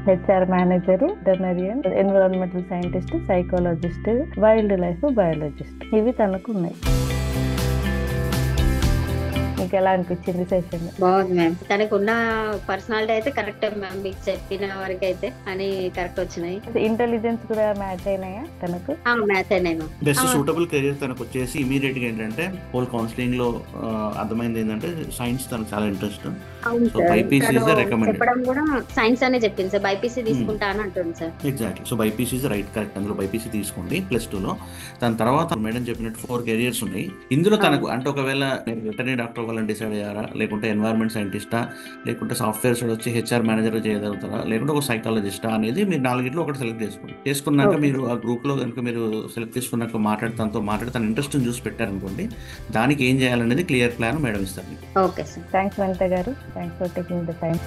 HR manager, veterinarian, environmental scientist, psychologist, wildlife biologist, ఇవి తనకు ఉన్నాయి. మీకు ఎలా అనిపించింది సెషన్? బాగుంది మ్యామ్. తనకు ఉన్న పర్సనాలిటీ అయితే కరెక్ట్ మ్యామ్, మీకు చెప్పిన వరకు అయితే అని కరెక్ట్ వచ్చినాయి. ఇంటెలిజెన్స్ కూడా మ్యాచ్ అయినాయా తనకు? మ్యాచ్ అయినాయి మ్యామ్. బెస్ట్ సూటబుల్ కెరీర్ తనకు వచ్చేసి ఇమీడియట్ గా ఏంటంటే హోల్ కౌన్సిలింగ్ లో అర్థమైంది ఏంటంటే సైన్స్ తనకు చాలా ఇంట్రెస్ట్. అవును so sir, BiPC is the తను రికమెండెడ్. చెప్పడం కూడా సైన్స్ అనే చెప్పింది సార్. బైపీసీ తీసుకుంటా అని అంటుంది sir. Exactly. So BiPC is right, correct. అందులో బైపీసీ తీసుకోండి +2 లో. దాని తర్వాత మేడం చెప్పినట్టు 4 కెరియర్స్ ఉన్నాయి. ఇందులో తనకు అంటే ఒకవేళ వెటర్నరీ డాక్టర్ అవ్వాలని డిసైడ్ అయ్యారా, లేకుంటే ఎన్వైరన్మెంట్ సైంటిస్టా, లేకుంటే సాఫ్ట్వేర్ వచ్చి హెచ్ఆర్ మేనేజర్ చేయగలుగుతారా, లేకుంటే ఒక సైకాలజిస్టా అనేది మీరు 4 ఒకటి సెలెక్ట్ చేసుకోండి. చేసుకున్నాక మీరు ఆ గ్రూప్ లో కనుక మీరు సెలెక్ట్ చేసుకున్నాక మాట్లాడి తన ఇంట్రెస్ట్ చూసి పెట్టారనుకోండి, దానికి ఏం చేయాలనేది క్లియర్ ప్లాన్ మేడం ఇస్తారు. Okay sir. థ్యాంక్స్ వనిత గారు. Thanks for taking the time.